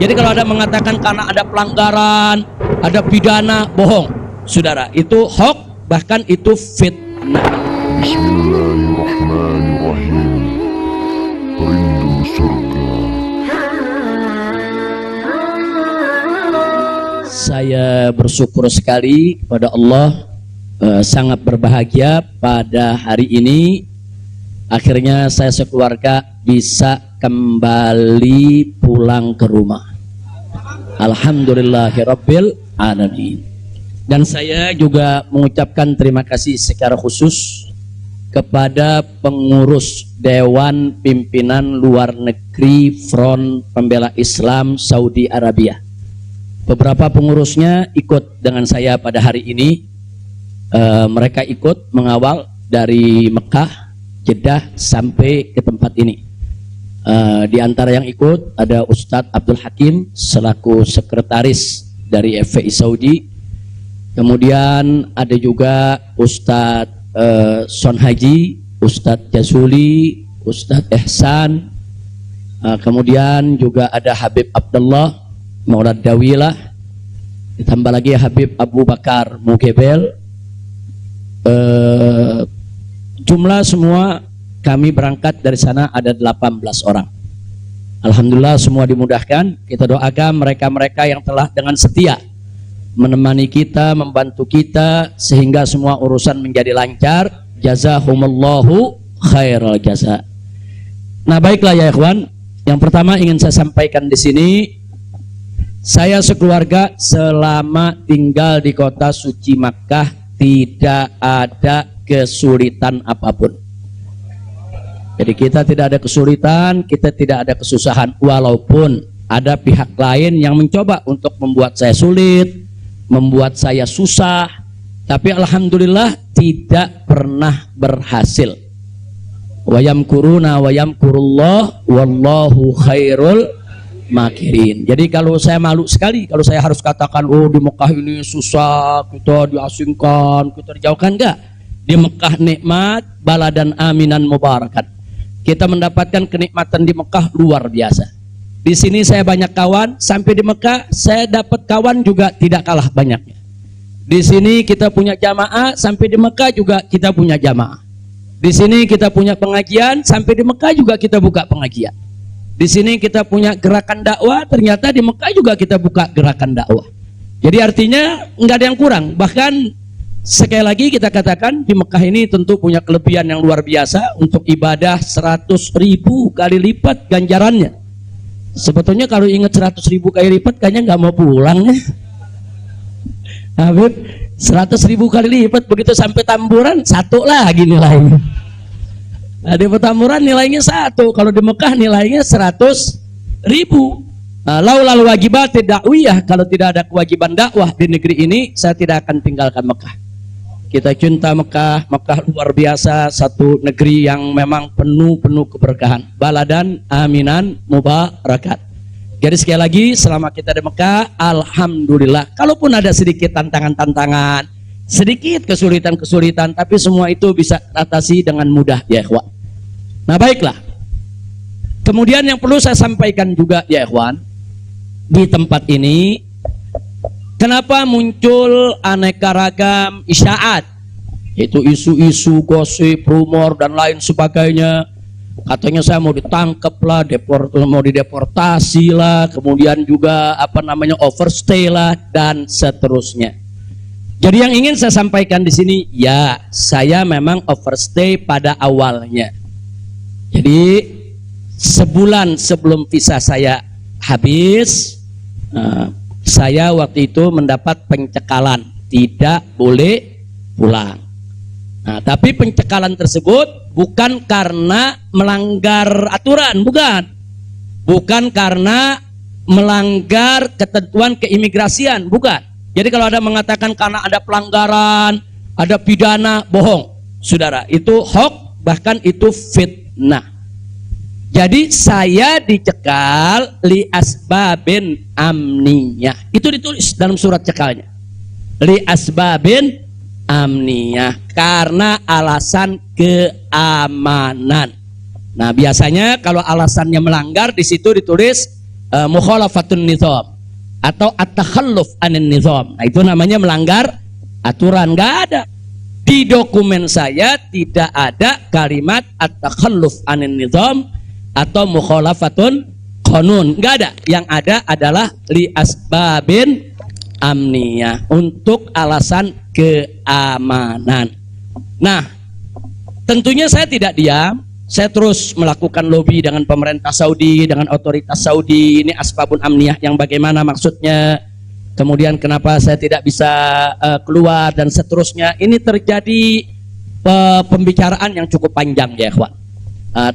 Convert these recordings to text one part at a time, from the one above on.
Jadi kalau ada mengatakan karena ada pelanggaran, ada pidana, bohong. Saudara, itu hoax, bahkan itu fitnah. Bismillahirrahmanirrahim. Rindu surga. Saya bersyukur sekali kepada Allah, sangat berbahagia pada hari ini. Akhirnya saya sekeluarga bisa kembali pulang ke rumah. Alhamdulillahirabbil alamin. Dan saya juga mengucapkan terima kasih secara khusus kepada pengurus Dewan Pimpinan Luar Negeri Front Pembela Islam Saudi Arabia. Beberapa pengurusnya ikut dengan saya pada hari ini. Mereka ikut mengawal dari Mekah, Jeddah sampai ke tempat ini. Di antara yang ikut ada Ustadz Abdul Hakim selaku sekretaris dari FPI Saudi. Kemudian ada juga Ustadz Son Haji, Ustadz Jazuli, Ustadz Ihsan. Kemudian juga ada Habib Abdullah Maulad Dawilah. Ditambah lagi Habib Abu Bakar Mugebel. Jumlah semua kami berangkat dari sana ada 18 orang. Alhamdulillah semua dimudahkan. Kita doakan mereka-mereka yang telah dengan setia menemani kita, membantu kita sehingga semua urusan menjadi lancar. Jazahumullahu khairal jaza. Nah, baiklah ya ikhwan. Yang pertama ingin saya sampaikan di sini, saya sekeluarga selama tinggal di kota suci Makkah tidak ada kesulitan apapun. Jadi kita tidak ada kesulitan, kita tidak ada kesusahan, walaupun ada pihak lain yang mencoba untuk membuat saya sulit, membuat saya susah, tapi alhamdulillah tidak pernah berhasil. Wa yamkuruna wa yamkurullah wallahu khairul makirin. Jadi kalau saya malu sekali kalau saya harus katakan, oh di Mekah ini susah, kita diasingkan, kita dijauhkan. Enggak. Di Mekah nikmat, baladan aminan mubarakan. Kita mendapatkan kenikmatan di Mekah luar biasa. Di sini saya banyak kawan, sampai di Mekah saya dapat kawan juga tidak kalah banyaknya. Di sini kita punya jamaah, sampai di Mekah juga kita punya jamaah. Di sini kita punya pengajian, sampai di Mekah juga kita buka pengajian. Di sini kita punya gerakan dakwah, ternyata di Mekah juga kita buka gerakan dakwah. Jadi artinya nggak ada yang kurang. Bahkan sekali lagi kita katakan di Mekah ini tentu punya kelebihan yang luar biasa untuk ibadah 100.000 kali lipat ganjarannya. Sebetulnya kalau ingat 100.000 kali lipat kayaknya nggak mau pulang ya. Habib 100.000 kali lipat, begitu sampai Tamburan satu lagi nilainya. Nah, di Petamburan nilainya 1, kalau di Mekah nilainya 100.000. Laulal wajibat dakwiyah, kalau tidak ada kewajiban dakwah di negeri ini, saya tidak akan tinggalkan Mekah. Kita cinta Mekah, Mekah luar biasa, satu negeri yang memang penuh keberkahan. Baladan aminan mubarakat. Jadi sekali lagi, selama kita di Mekah, alhamdulillah. Kalaupun ada sedikit tantangan-tantangan, sedikit kesulitan-kesulitan, tapi semua itu bisa atasi dengan mudah ya ikhwan. Nah baiklah. Kemudian yang perlu saya sampaikan juga ya ikhwan, di tempat ini kenapa muncul aneka ragam isyaat, yaitu isu-isu, gosip, rumor dan lain sebagainya. Katanya saya mau ditangkap lah, mau dideportasi lah, kemudian juga overstay lah dan seterusnya. Jadi yang ingin saya sampaikan di sini, ya saya memang overstay pada awalnya. Jadi sebulan sebelum visa saya habis, saya waktu itu mendapat pencekalan, tidak boleh pulang. Nah, tapi pencekalan tersebut bukan karena melanggar aturan, bukan karena melanggar ketentuan keimigrasian, bukan. Jadi kalau ada mengatakan karena ada pelanggaran, ada pidana, bohong. Saudara, itu hoax, bahkan itu fitnah. Jadi saya dicekal li asbabin amniyah. Itu ditulis dalam surat cekalnya. Li asbabin amniyah, karena alasan keamanan. Nah, biasanya kalau alasannya melanggar di situ ditulis mukhalafatun nizam atau at-takhalluf anin nizam. Nah, itu namanya melanggar aturan. Nggak ada di dokumen saya, tidak ada kalimat at-takhalluf anin nizam atau mukhalafatun qanun. Nggak ada. Yang ada adalah li asbabin amniyah, untuk alasan keamanan. Nah, tentunya saya tidak diam. Saya terus melakukan lobby dengan pemerintah Saudi, dengan otoritas Saudi. Ini asbabun amniyah yang bagaimana maksudnya, kemudian kenapa saya tidak bisa keluar, dan seterusnya. Ini terjadi pembicaraan yang cukup panjang ya ikhwan.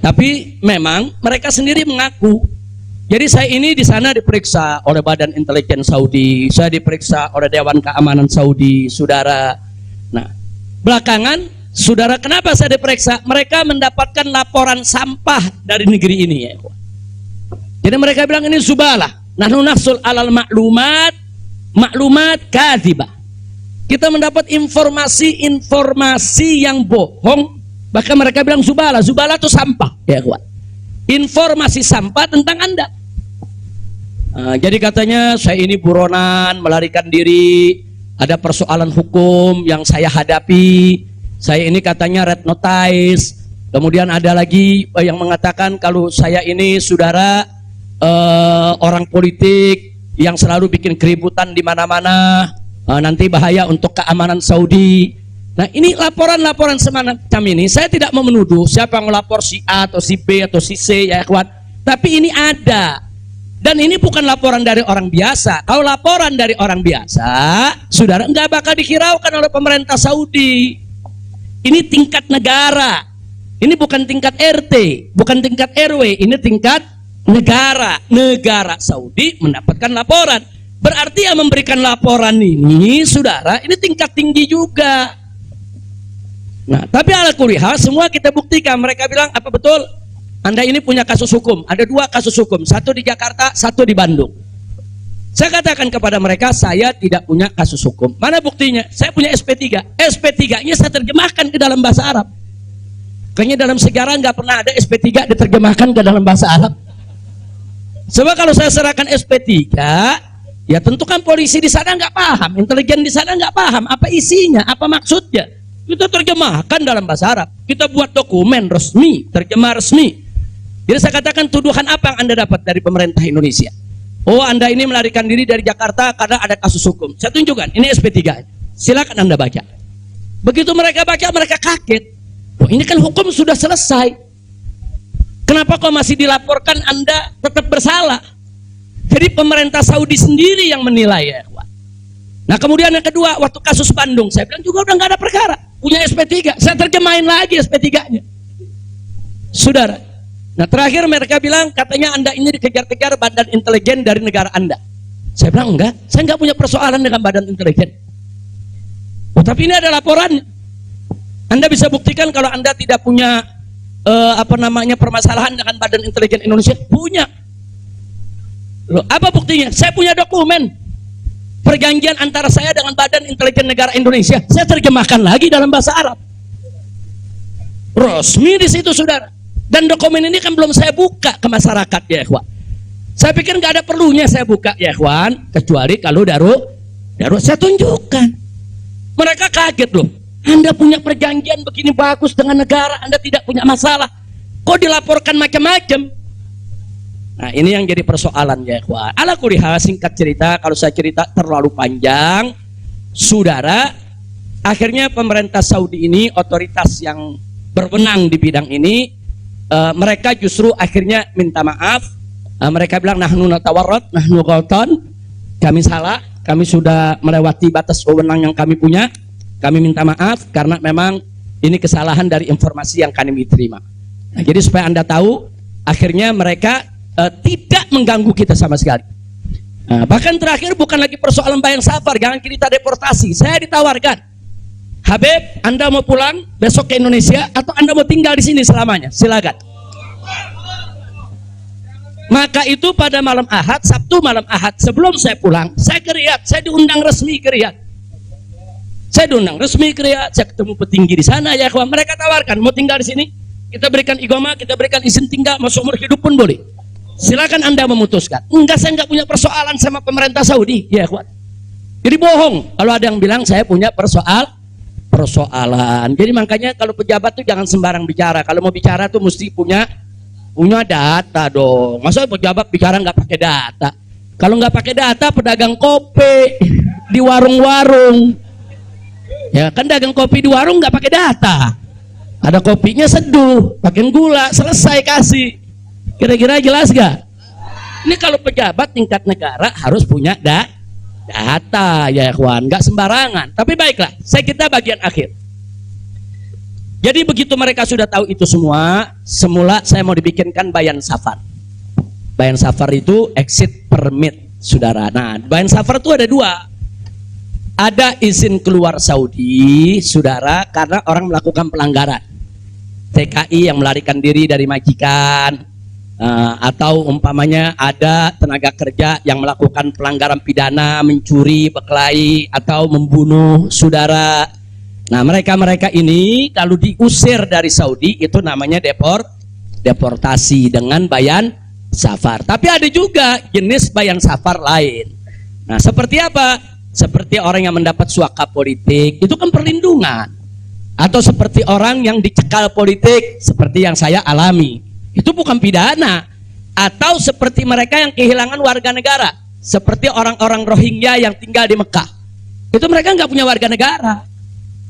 Tapi memang mereka sendiri mengaku. Jadi saya ini di sana diperiksa oleh Badan Intelijen Saudi, saya diperiksa oleh Dewan Keamanan Saudi, saudara. Nah, belakangan saudara, kenapa saya diperiksa? Mereka mendapatkan laporan sampah dari negeri ini ya. Jadi mereka bilang ini zubalah. Nahnu nahsul alal maklumat kadhibah. Kita mendapat informasi yang bohong. Bahkan mereka bilang zubalah. Zubalah itu sampah ya kawan. Informasi sampah tentang Anda. Jadi katanya saya ini buronan, melarikan diri, ada persoalan hukum yang saya hadapi. Saya ini katanya red notice. Kemudian ada lagi yang mengatakan kalau saya ini saudara orang politik yang selalu bikin keributan di mana-mana, nanti bahaya untuk keamanan Saudi. Nah, ini laporan-laporan semacam ini. Saya tidak mau menuduh siapa yang melapor, si A atau si B atau si C ya ikhwan. Tapi ini ada. Dan ini bukan laporan dari orang biasa. Kalau laporan dari orang biasa, saudara nggak bakal dihiraukan oleh pemerintah Saudi. Ini tingkat negara. Ini bukan tingkat RT, bukan tingkat RW, ini tingkat negara. Negara Saudi mendapatkan laporan. Berarti yang memberikan laporan ini, saudara, ini tingkat tinggi juga. Nah, tapi ala kulihal semua kita buktikan. Mereka bilang, apa betul? Anda ini punya kasus hukum. Ada 2 kasus hukum, satu di Jakarta, satu di Bandung. Saya katakan kepada mereka, saya tidak punya kasus hukum. Mana buktinya? Saya punya SP3. SP3-nya saya terjemahkan ke dalam bahasa Arab. Kayaknya dalam sejarah nggak pernah ada SP3 diterjemahkan ke dalam bahasa Arab. Sebab kalau saya serahkan SP3, ya tentu kan polisi di sana nggak paham, intelijen di sana nggak paham apa isinya, apa maksudnya. Kita terjemahkan dalam bahasa Arab. Kita buat dokumen resmi, terjemah resmi. Jadi saya katakan, tuduhan apa yang Anda dapat dari pemerintah Indonesia? Oh, Anda ini melarikan diri dari Jakarta karena ada kasus hukum. Saya tunjukkan, ini SP3. Silakan Anda baca. Begitu mereka baca, mereka kaget. Oh, ini kan hukum sudah selesai. Kenapa kok masih dilaporkan Anda tetap bersalah? Jadi pemerintah Saudi sendiri yang menilai ya. Nah, kemudian yang kedua, waktu kasus Bandung, saya bilang juga udah nggak ada perkara. Punya SP3, saya terjemahin lagi SP3-nya. Saudara. Nah, terakhir mereka bilang katanya Anda ini dikejar-kejar badan intelijen dari negara Anda. Saya bilang enggak, saya nggak punya persoalan dengan badan intelijen. Oh, tapi ini ada laporannya. Anda bisa buktikan kalau Anda tidak punya permasalahan dengan badan intelijen Indonesia? Punya. Loh, apa buktinya? Saya punya dokumen perjanjian antara saya dengan badan intelijen negara Indonesia. Saya terjemahkan lagi dalam bahasa Arab. Resmi di situ, saudara. Dan dokumen ini kan belum saya buka ke masyarakat ya ikhwan. Saya pikir nggak ada perlunya saya buka ya ikhwan, kecuali kalau darurat saya tunjukkan. Mereka kaget loh. Anda punya perjanjian begini bagus dengan negara, Anda tidak punya masalah. Kok dilaporkan macam-macam? Nah, ini yang jadi persoalan ya ikhwan. Ala kulihal, singkat cerita, kalau saya cerita terlalu panjang, saudara, akhirnya pemerintah Saudi ini, otoritas yang berwenang di bidang ini, mereka justru akhirnya minta maaf. Mereka bilang nahnu natawarrat, nahnu ghaltan, kami salah, kami sudah melewati batas wewenang yang kami punya. Kami minta maaf karena memang ini kesalahan dari informasi yang kami terima. Nah, jadi supaya Anda tahu, akhirnya mereka tidak mengganggu kita sama sekali. Nah, bahkan terakhir bukan lagi persoalan bayang safar, jangan kita deportasi. Saya ditawarkan, Habib, Anda mau pulang besok ke Indonesia atau Anda mau tinggal di sini selamanya? Silakan. Maka itu pada malam Ahad, Sabtu malam Ahad, sebelum saya pulang, saya ke Riyadh, saya diundang resmi ke Riyadh. Saya diundang resmi ke Riyadh, saya ketemu petinggi di sana ya kawan. Mereka tawarkan, mau tinggal di sini, kita berikan iqamah, kita berikan izin tinggal, masuk umur hidup pun boleh. Silakan Anda memutuskan. Enggak, saya enggak punya persoalan sama pemerintah Saudi. Ya, ikhwan. Jadi bohong kalau ada yang bilang saya punya persoalan. Jadi makanya kalau pejabat tuh jangan sembarang bicara. Kalau mau bicara tuh mesti punya data dong. Masa pejabat bicara nggak pakai data? Kalau nggak pakai data, pedagang kopi di warung-warung, ya kan dagang kopi di warung nggak pakai data. Ada kopinya seduh, pakai gula, selesai kasih. Kira-kira jelas gak? Ini kalau pejabat tingkat negara harus punya data, ya ikhwan, nggak sembarangan. Tapi baiklah, kita bagian akhir. Jadi begitu mereka sudah tahu itu semula saya mau dibikinkan bayan safar. Bayan safar itu exit permit, saudara. Nah, bayan safar itu ada dua. Ada izin keluar Saudi, saudara, karena orang melakukan pelanggaran. TKI yang melarikan diri dari majikan, atau umpamanya ada tenaga kerja yang melakukan pelanggaran pidana, mencuri, berkelahi, atau membunuh saudara. Nah, mereka ini kalau diusir dari Saudi itu namanya deportasi dengan bayan safar. Tapi ada juga jenis bayan safar lain. Nah, seperti apa? Seperti orang yang mendapat suaka politik, itu kan perlindungan. Atau seperti orang yang dicekal politik, seperti yang saya alami, itu bukan pidana. Atau seperti mereka yang kehilangan warga negara, seperti orang-orang Rohingya yang tinggal di Mekah, itu mereka nggak punya warga negara,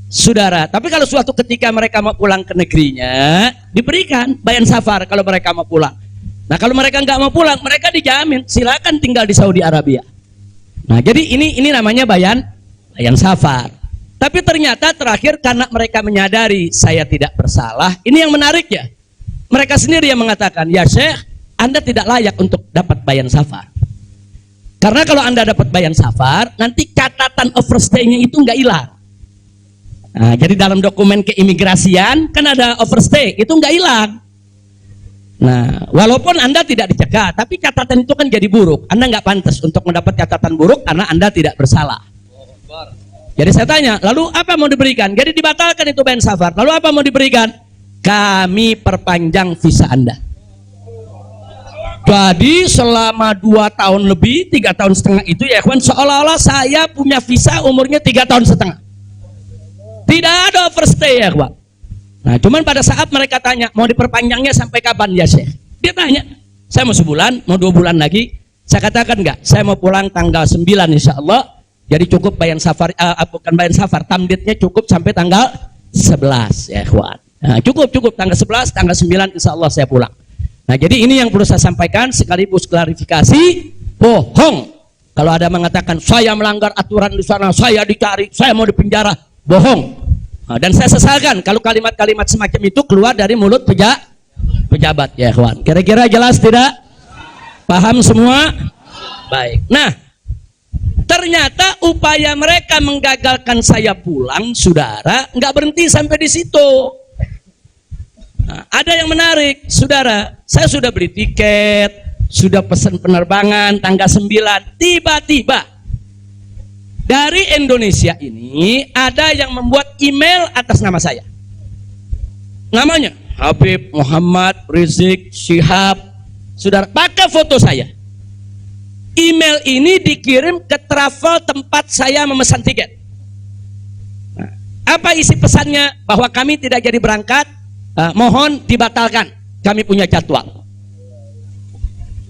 saudara. Tapi kalau suatu ketika mereka mau pulang ke negerinya, diberikan bayan safar kalau mereka mau pulang. Nah, kalau mereka nggak mau pulang, mereka dijamin silakan tinggal di Saudi Arabia. Nah, jadi ini namanya bayan safar. Tapi ternyata terakhir karena mereka menyadari saya tidak bersalah, ini yang menarik ya. Mereka sendiri yang mengatakan, ya Syekh, Anda tidak layak untuk dapat bayan safar. Karena kalau Anda dapat bayan safar, nanti catatan overstay-nya itu nggak hilang. Nah, jadi dalam dokumen keimigrasian kan ada overstay, itu nggak hilang. Nah, walaupun Anda tidak dicegah, tapi catatan itu kan jadi buruk. Anda nggak pantas untuk mendapat catatan buruk karena Anda tidak bersalah. Jadi saya tanya, lalu apa mau diberikan? Jadi dibatalkan itu bayan safar. Lalu apa mau diberikan? Kami perpanjang visa Anda. Jadi selama 2 tahun lebih, 3 tahun setengah itu ya ikhwan, seolah-olah saya punya visa umurnya 3 tahun setengah. Tidak ada overstay ya ikhwan. Nah, cuman pada saat mereka tanya, mau diperpanjangnya sampai kapan ya Syekh? Dia tanya, saya mau sebulan, mau 2 bulan lagi. Saya katakan enggak, saya mau pulang tanggal 9 insya Allah. Jadi cukup bayan safar, bukan bayan safar, tamdidnya cukup sampai tanggal 11 ya ikhwan. Nah, cukup tanggal 11, tanggal 9 insya Allah saya pulang. Nah, jadi ini yang perlu saya sampaikan sekaligus klarifikasi, bohong. Kalau ada mengatakan saya melanggar aturan di sana, saya dicari, saya mau dipenjara, bohong. Nah, dan saya sesalkan kalau kalimat-kalimat semacam itu keluar dari mulut pejabat ya ikhwan. Kira-kira jelas tidak? Paham semua? Baik. Nah, ternyata upaya mereka menggagalkan saya pulang, saudara, nggak berhenti sampai di situ. Nah, ada yang menarik, saudara. Saya sudah beli tiket, sudah pesan penerbangan tanggal 9. Tiba-tiba dari Indonesia ini ada yang membuat email atas nama saya. Namanya Habib Muhammad Rizik Syihab. Saudara, pakai foto saya. Email ini dikirim ke travel tempat saya memesan tiket. Nah, apa isi pesannya? Bahwa kami tidak jadi berangkat, mohon dibatalkan. Kami punya jadwal.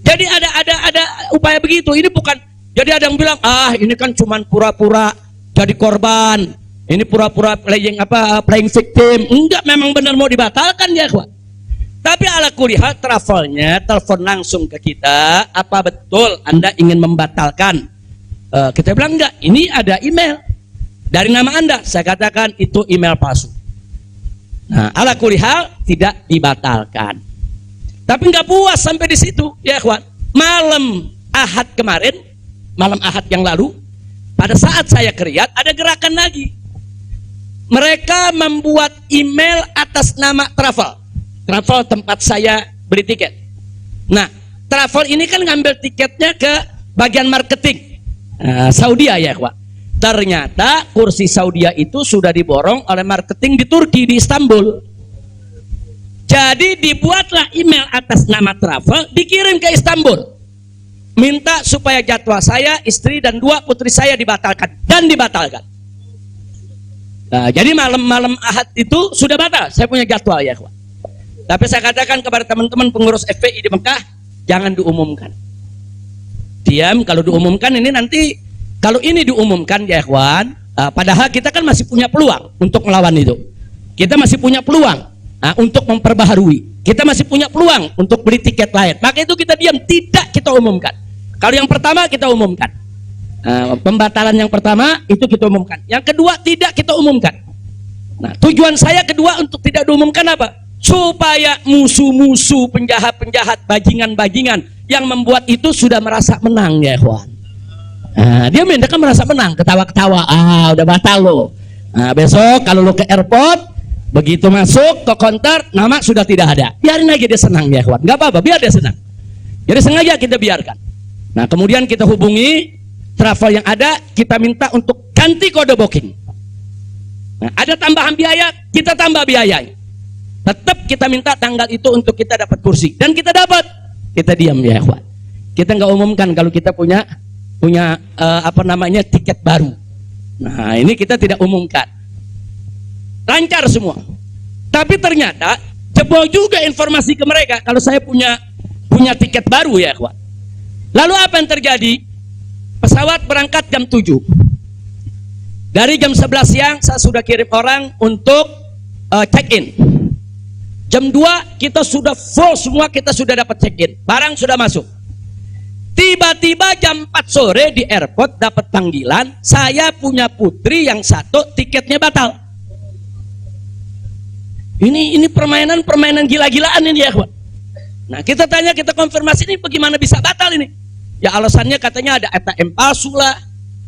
Jadi ada upaya begitu. Ini bukan. Jadi ada yang bilang, ini kan cuman pura-pura jadi korban. Ini pura-pura playing victim. Enggak, memang benar mau dibatalkan ya, kawan. Tapi ala kulihal travelnya telepon langsung ke kita, apa betul Anda ingin membatalkan? Kita bilang enggak, ini ada email dari nama Anda. Saya katakan itu email palsu. Nah, ala kulihal tidak dibatalkan. Tapi enggak puas sampai di situ, ya kawan. Malam Ahad kemarin, malam Ahad yang lalu, pada saat saya ke Riyadh, ada gerakan lagi. Mereka membuat email atas nama travel tempat saya beli tiket. Nah, travel ini kan ngambil tiketnya ke bagian marketing Saudi ya, Pak. Ternyata kursi Saudi itu sudah diborong oleh marketing di Turki, di Istanbul. Jadi dibuatlah email atas nama travel, dikirim ke Istanbul. Minta supaya jadwal saya, istri dan 2 putri saya dibatalkan. Dan dibatalkan. Nah, jadi malam-malam Ahad itu sudah batal. Saya punya jadwal ya, kawan. Tapi saya katakan kepada teman-teman pengurus FPI di Mekah, jangan diumumkan. Diam, kalau diumumkan ini nanti, kalau ini diumumkan ya kawan, padahal kita kan masih punya peluang untuk melawan itu. Kita masih punya peluang untuk memperbaharui. Kita masih punya peluang untuk beli tiket lain. Maka itu kita diam, tidak kita umumkan. Kalau yang pertama kita umumkan. Pembatalan yang pertama itu kita umumkan. Yang kedua tidak kita umumkan. Nah, tujuan saya kedua untuk tidak diumumkan apa? Supaya musuh-musuh, penjahat-penjahat, bajingan-bajingan yang membuat itu sudah merasa menang ya kawan. Dia mereka merasa menang, ketawa-ketawa. Udah batal lo. Besok kalau lo ke airport, begitu masuk ke counter, nama sudah tidak ada. Biarin aja dia senang ya kawan. Gak apa-apa, biar dia senang. Jadi sengaja kita biarkan. Nah, kemudian kita hubungi travel yang ada, kita minta untuk ganti kode booking. Nah, ada tambahan biaya, kita tambah biayanya. Tetap kita minta tanggal itu untuk kita dapat kursi. Dan kita dapat. Kita diam ya kawan. Kita nggak umumkan kalau kita punya tiket baru. Nah, ini kita tidak umumkan. Lancar semua. Tapi ternyata jebol juga informasi ke mereka kalau saya punya tiket baru ya kawan. Lalu apa yang terjadi? Pesawat berangkat jam 7. Dari jam 11 siang saya sudah kirim orang untuk check-in. Jam 2 kita sudah full semua, kita sudah dapat check-in. Barang sudah masuk. Tiba-tiba jam 4 sore di airport dapat panggilan, saya punya putri yang satu tiketnya batal. Ini permainan gila-gilaan ini ya kawan. Nah, kita tanya, kita konfirmasi ini bagaimana bisa batal ini? Ya alasannya katanya ada ATM palsu lah,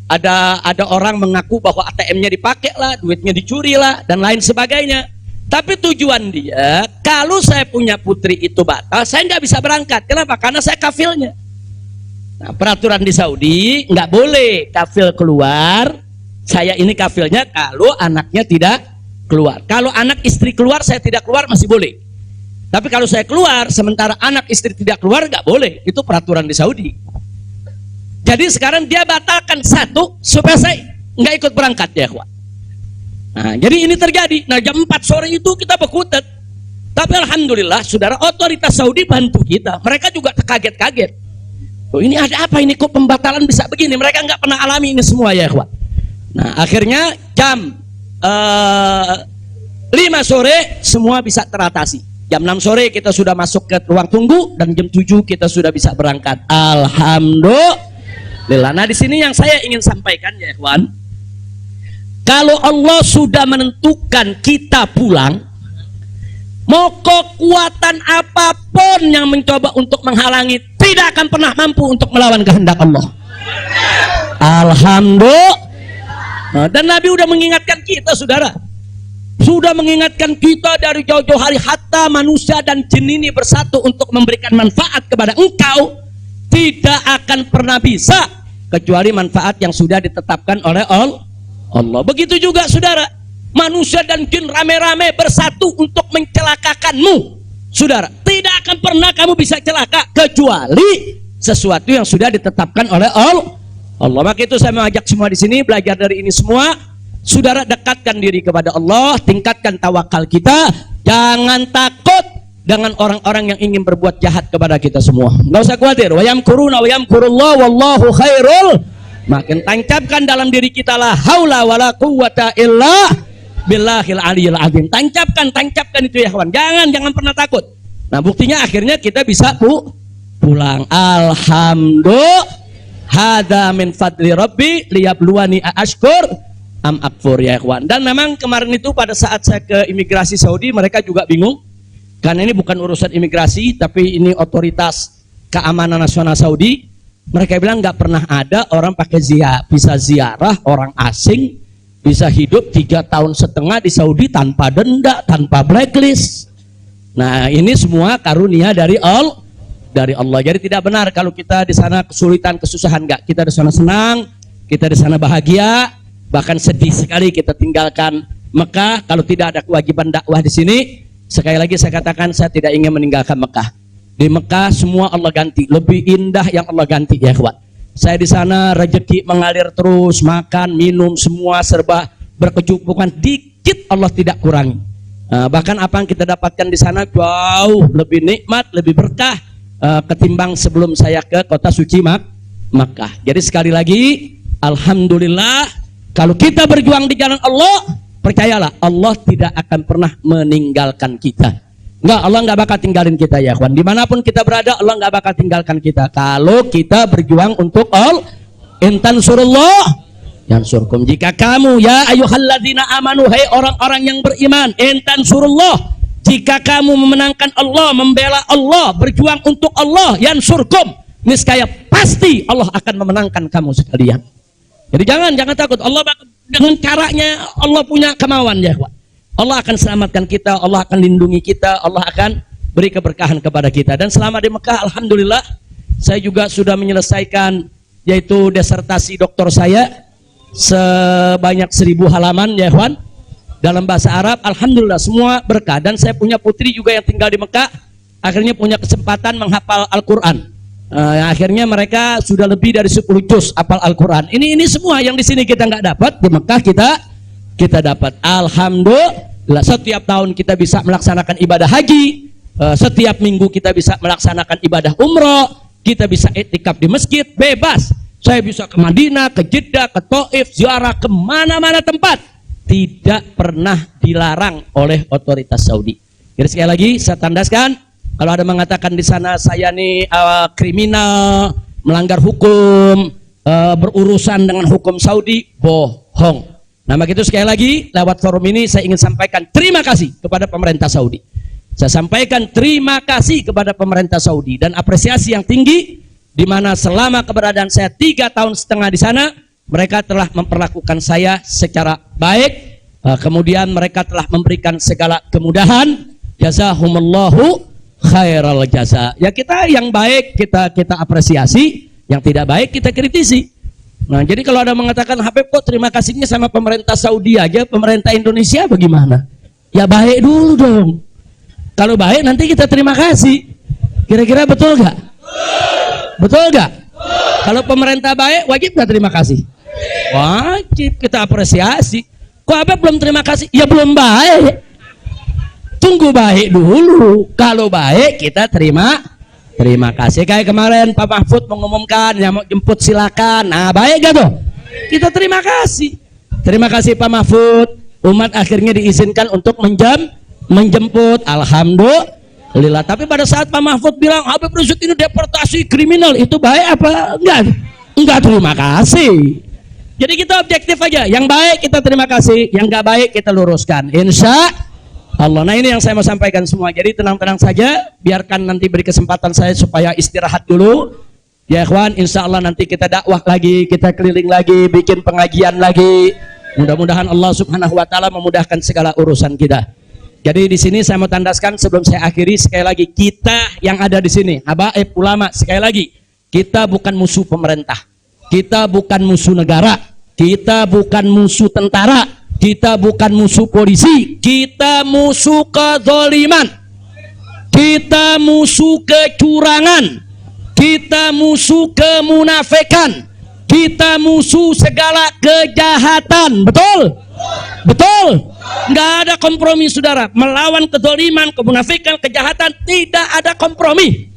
ada orang mengaku bahwa ATM-nya dipakai lah, duitnya dicuri lah, dan lain sebagainya. Tapi tujuan dia, kalau saya punya putri itu batal, saya nggak bisa berangkat. Kenapa? Karena saya kafilnya. Nah, peraturan di Saudi nggak boleh kafil keluar. Saya ini kafilnya kalau anaknya tidak keluar. Kalau anak istri keluar, saya tidak keluar masih boleh. Tapi kalau saya keluar, sementara anak istri tidak keluar, nggak boleh. Itu peraturan di Saudi. Jadi sekarang dia batalkan satu supaya saya nggak ikut berangkat ya kawan. Nah, jadi ini terjadi. Nah, jam 4 sore itu kita berkutat. Tapi alhamdulillah, saudara, otoritas Saudi bantu kita. Mereka juga terkaget-kaget. Oh, ini ada apa ini? Kok pembatalan bisa begini? Mereka nggak pernah alami ini semua ya kawan. Nah, akhirnya jam 5 sore semua bisa teratasi. Jam 6 sore kita sudah masuk ke ruang tunggu dan jam 7 kita sudah bisa berangkat. Alhamdulillah. Nah, di sini yang saya ingin sampaikan ya kawan, kalau Allah sudah menentukan kita pulang, mau kekuatan apapun yang mencoba untuk menghalangi tidak akan pernah mampu untuk melawan kehendak Allah. Alhamdulillah. Nah, dan Nabi sudah mengingatkan kita saudara. Sudah mengingatkan kita dari jauh-jauh hari, hatta manusia dan jin ini bersatu untuk memberikan manfaat kepada engkau, tidak akan pernah bisa kecuali manfaat yang sudah ditetapkan oleh Allah. Begitu juga saudara, manusia dan jin rame-rame bersatu untuk mencelakakanmu. Saudara, tidak akan pernah kamu bisa celaka kecuali sesuatu yang sudah ditetapkan oleh Allah. Maka itu saya mengajak semua di sini belajar dari ini semua. Saudara, dekatkan diri kepada Allah, tingkatkan tawakal kita, jangan takut dengan orang-orang yang ingin berbuat jahat kepada kita semua. Nggak usah khawatir. Wa yamkuruna wa yamkurullah wallahu khairul. Makin tancapkan dalam diri kita la haula wala quwwata illa billahil aliyil azim. Tancapkan itu ya kawan. Jangan pernah takut. Nah, buktinya akhirnya kita bisa pulang. Alhamdulillah. Hada min fadli rabbi liyabluwani ashkur am akfur ya kawan. Dan memang kemarin itu pada saat saya ke imigrasi Saudi, mereka juga bingung. Karena ini bukan urusan imigrasi, tapi ini otoritas keamanan nasional Saudi. Mereka bilang nggak pernah ada orang pakai bisa ziarah orang asing, bisa hidup 3,5 tahun di Saudi tanpa denda, tanpa blacklist. Nah, ini semua karunia dari Allah. Jadi tidak benar kalau kita di sana kesulitan, kesusahan. Enggak, kita di sana senang, kita di sana bahagia. Bahkan sedih sekali kita tinggalkan Mekah kalau tidak ada kewajiban dakwah di sini. Sekali lagi saya katakan, saya tidak ingin meninggalkan Mekah. Di Mekah semua Allah ganti, lebih indah yang Allah ganti ya kawan. Saya di sana rezeki mengalir terus, makan, minum, semua serba berkecukupan, dikit Allah tidak kurangi. Bahkan apa yang kita dapatkan di sana jauh lebih nikmat, lebih berkah ketimbang sebelum saya ke kota suci Makkah. Jadi sekali lagi, alhamdulillah, kalau kita berjuang di jalan Allah, percayalah Allah tidak akan pernah meninggalkan kita. Enggak, Allah enggak bakal tinggalin kita ya kawan. Dimanapun kita berada, Allah enggak bakal tinggalkan kita. Kalau kita berjuang untuk Allah, intan surullah yansurkum. Jika kamu ya ayyuhalladzina amanu, hai orang-orang yang beriman, intan surullah, jika kamu memenangkan Allah, membela Allah, berjuang untuk Allah, yansurkum, niscaya pasti Allah akan memenangkan kamu sekalian. Jadi jangan takut. Allah dengan caranya Allah punya kemauan ya kawan. Allah akan selamatkan kita, Allah akan lindungi kita, Allah akan beri keberkahan kepada kita. Dan selama di Mekah, alhamdulillah, saya juga sudah menyelesaikan yaitu disertasi doktor saya sebanyak 1000 halaman ya kawan, dalam bahasa Arab. Alhamdulillah semua berkah. Dan saya punya putri juga yang tinggal di Mekah, akhirnya punya kesempatan menghafal Al-Quran. Akhirnya mereka sudah lebih dari 10 juz hafal Al-Quran. Ini semua yang di sini kita nggak dapat, di Mekah kita dapat. Alhamdulillah, setiap tahun kita bisa melaksanakan ibadah haji, setiap minggu kita bisa melaksanakan ibadah umroh, kita bisa iktikaf di masjid bebas. Saya bisa ke Madinah, ke Jeddah, ke Taif, ziarah kemana-mana tempat, tidak pernah dilarang oleh otoritas Saudi. Jadi sekali lagi saya tandaskan, kalau ada mengatakan di sana saya nih kriminal, melanggar hukum, berurusan dengan hukum Saudi, bohong. Nah begitu, sekali lagi lewat forum ini saya ingin sampaikan terima kasih kepada pemerintah Saudi. Saya sampaikan terima kasih kepada pemerintah Saudi dan apresiasi yang tinggi, di mana selama keberadaan saya 3,5 tahun di sana, mereka telah memperlakukan saya secara baik. Kemudian mereka telah memberikan segala kemudahan. Jazakumullahu khairal jaza. Ya kita yang baik kita apresiasi, yang tidak baik kita kritisi. Nah, jadi kalau ada mengatakan Habib kok terima kasihnya sama pemerintah Saudi aja, pemerintah Indonesia bagaimana? Ya baik dulu dong. Kalau baik nanti kita terima kasih. Kira-kira betul nggak? Betul nggak? Kalau pemerintah baik wajib nggak terima kasih? Wajib kita apresiasi. Kok Habib belum terima kasih? Ya belum baik. Tunggu baik dulu. Kalau baik kita terima kasih. Kayak kemarin Pak Mahfud mengumumkan yang mau jemput silakan. Nah baik gak tuh? Kita terima kasih. Terima kasih Pak Mahfud. Umat akhirnya diizinkan untuk menjemput. Alhamdulillah. Tapi pada saat Pak Mahfud bilang Habib Rizik ini deportasi kriminal, itu baik apa? Enggak terima kasih. Jadi kita objektif aja. Yang baik kita terima kasih, yang gak baik kita luruskan, insya Allah. Nah ini yang saya mau sampaikan semua. Jadi tenang-tenang saja, biarkan nanti beri kesempatan saya supaya istirahat dulu ya ikhwan. Insya Allah nanti kita dakwah lagi, kita keliling lagi, bikin pengajian lagi. Mudah-mudahan Allah subhanahu wa ta'ala memudahkan segala urusan kita. Jadi di sini saya mau tandaskan sebelum saya akhiri, sekali lagi kita yang ada di sini, habaib ulama, sekali lagi kita bukan musuh pemerintah, kita bukan musuh negara, kita bukan musuh tentara, kita bukan musuh polisi, kita musuh kezaliman, kita musuh kecurangan, kita musuh kemunafikan, kita musuh segala kejahatan. Betul? Betul? Nggak ada kompromi saudara. Melawan kezaliman, kemunafikan, kejahatan, tidak ada kompromi.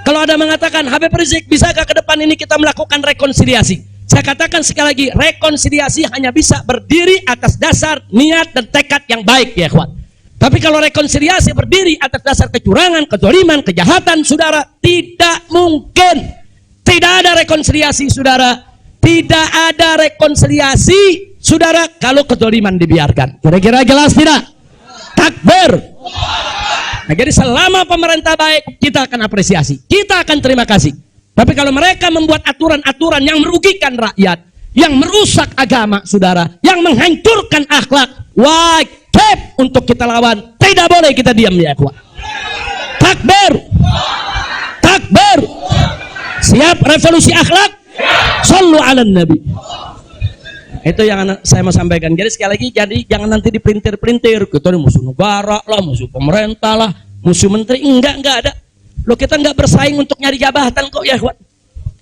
Kalau ada mengatakan Habib Rizik, bisakah ke depan ini kita melakukan rekonsiliasi? Saya katakan sekali lagi, rekonsiliasi hanya bisa berdiri atas dasar niat dan tekad yang baik ya kawan. Tapi kalau rekonsiliasi berdiri atas dasar kecurangan, kezaliman, kejahatan, saudara, tidak mungkin. Tidak ada rekonsiliasi saudara. Tidak ada rekonsiliasi saudara kalau kezaliman dibiarkan. Kira-kira jelas tidak? Takbir. Nah, jadi selama pemerintah baik, kita akan apresiasi, kita akan terima kasih. Tapi kalau mereka membuat aturan-aturan yang merugikan rakyat, yang merusak agama saudara, yang menghancurkan akhlak, wajib untuk kita lawan. Tidak boleh kita diam ya ikhwan. Takbir. Takbir. Siap revolusi akhlak? Sallu ala nabi. Itu yang saya mau sampaikan. Jadi sekali lagi, jadi jangan nanti dipelintir-pelintir. Kita ini musuh negara lah, musuh pemerintah lah, musuh menteri. Enggak ada. Loh, kita enggak bersaing untuk nyari jabatan kok ya, ikhwan.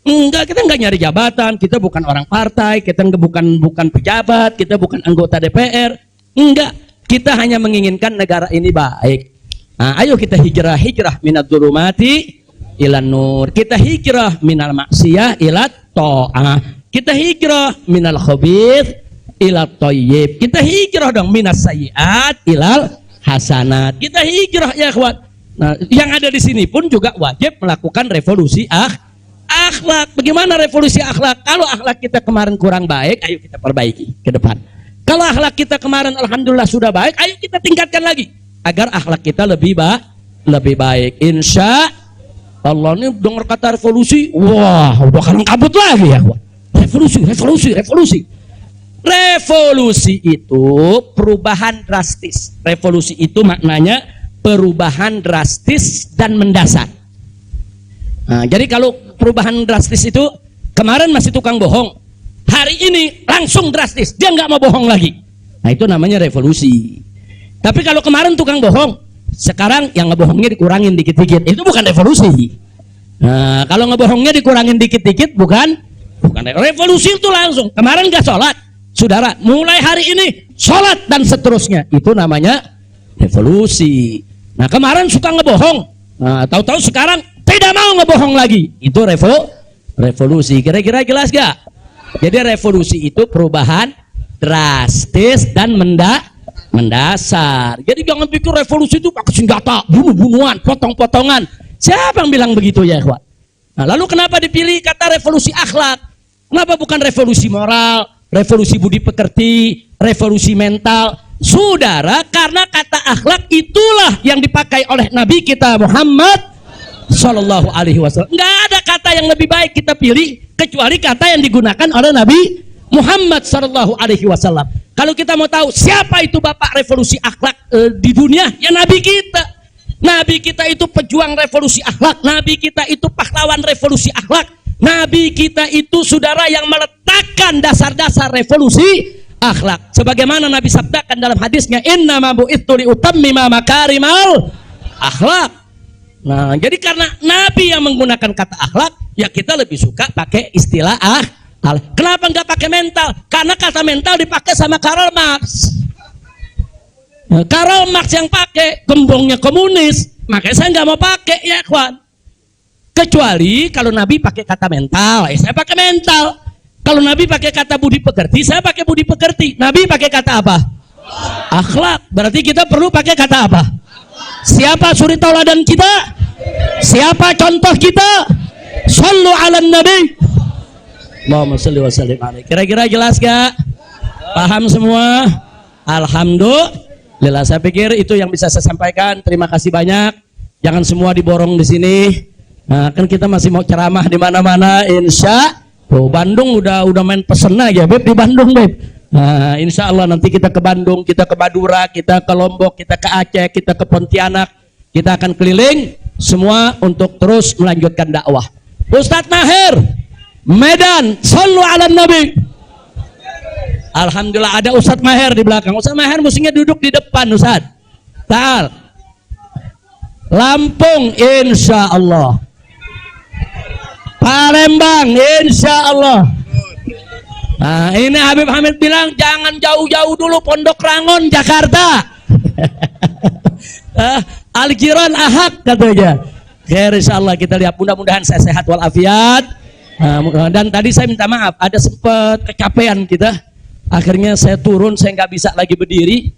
Enggak, kita enggak nyari jabatan. Kita bukan orang partai, kita bukan pejabat, kita bukan anggota DPR. Enggak, kita hanya menginginkan negara ini baik. Nah, ayo kita hijrah minadz dzulumati ilan nur. Kita hijrah minal maksiyah ilat ta'ah. Kita hijrah minal khabith ilat thayyib. Kita hijrah dong minas sayyiat ilal hasanat. Kita hijrah ya ikhwan. Nah, yang ada di sini pun juga wajib melakukan revolusi akhlak. Bagaimana revolusi akhlak? Kalau akhlak kita kemarin kurang baik, ayo kita perbaiki ke depan. Kalau akhlak kita kemarin alhamdulillah sudah baik, ayo kita tingkatkan lagi agar akhlak kita lebih baik. Insya Allah. Ini dengar kata revolusi, wah udah kalang kabut lagi ya. Revolusi itu perubahan drastis. Revolusi itu maknanya perubahan drastis dan mendasar. Nah, jadi kalau perubahan drastis itu kemarin masih tukang bohong, hari ini langsung drastis, dia nggak mau bohong lagi. Nah, itu namanya revolusi. Tapi kalau kemarin tukang bohong, sekarang yang ngebohongnya dikurangin dikit-dikit, itu bukan revolusi. Nah, kalau ngebohongnya dikurangin dikit-dikit bukan revolusi. Itu langsung. Kemarin nggak sholat, saudara, mulai hari ini sholat dan seterusnya, itu namanya revolusi. Nah, kemarin suka ngebohong, nah, tahu-tahu sekarang tidak mau ngebohong lagi, itu revolusi. Kira-kira jelas gak? Jadi revolusi itu perubahan drastis dan mendasar. Jadi jangan pikir revolusi itu pakai senjata, bunuh-bunuhan, potong-potongan. Siapa yang bilang begitu ya ikhwan? Nah, lalu kenapa dipilih kata revolusi akhlak? Kenapa bukan revolusi moral, revolusi budi pekerti, revolusi mental? Saudara, karena kata akhlak itulah yang dipakai oleh Nabi kita Muhammad Sallallahu Alaihi Wasallam. Nggak ada kata yang lebih baik kita pilih kecuali kata yang digunakan oleh Nabi Muhammad Sallallahu Alaihi Wasallam. Kalau kita mau tahu siapa itu bapak revolusi akhlak di dunia, ya Nabi kita. Nabi kita itu pejuang revolusi akhlak. Nabi kita itu pahlawan revolusi akhlak. Nabi kita itu saudara yang meletakkan dasar-dasar revolusi akhlak. Sebagaimana Nabi sabdakan dalam hadisnya, innama bu'itsu liutammima makarimal akhlak. Nah, jadi karena Nabi yang menggunakan kata akhlak, ya kita lebih suka pakai istilah akhlak. Kenapa nggak pakai mental? Karena kata mental dipakai sama Karl Marx. Nah, Karl Marx yang pakai, gembongnya komunis, makanya saya nggak mau pakai ya kawan. Kecuali kalau Nabi pakai kata mental, saya pakai mental. Kalau Nabi pakai kata budi pekerti, saya pakai budi pekerti. Nabi pakai kata apa? Akhlak. Berarti kita perlu pakai kata apa? Siapa suri tauladan kita? Siapa contoh kita? Shallu ala nabi. Allahumma shalli wa sallim alaihi. Kira-kira jelas gak? Paham semua? Alhamdulillah. Saya pikir itu yang bisa saya sampaikan. Terima kasih banyak. Jangan semua diborong di sini. Nah, kan kita masih mau ceramah di mana-mana, insya. Bandung udah main pesen aja, Beb, di Bandung, Beb. Nah, insya Allah nanti kita ke Bandung, kita ke Madura, kita ke Lombok, kita ke Aceh, kita ke Pontianak, kita akan keliling semua untuk terus melanjutkan dakwah. Ustadz Maher, Medan, shallu ala nabi. Alhamdulillah ada Ustadz Maher di belakang. Ustadz Maher mestinya duduk di depan, Ustadz. Ta'al. Lampung, insya Allah. Palembang, insya Allah. Nah, ini Habib Hamid bilang jangan jauh-jauh dulu, Pondok Rangon, Jakarta. Al-Jiran Ahad katanya. Insya Allah kita lihat, mudah-mudahan saya sehat walafiat. Dan tadi saya minta maaf, ada sempat kecapean kita. Akhirnya saya turun, saya nggak bisa lagi berdiri.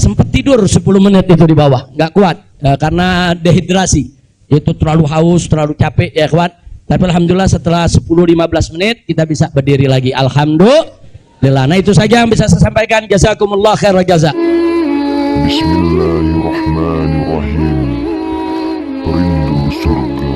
Sempat tidur 10 menit itu di bawah, nggak kuat karena dehidrasi. Itu terlalu haus, terlalu capek ya kawan. Tapi alhamdulillah setelah 10-15 menit kita bisa berdiri lagi. Alhamdulillah. Nah, itu saja yang bisa saya sampaikan. Jazakumullah khairal jazak. Bismillahirrahmanirrahim. Rindu surga.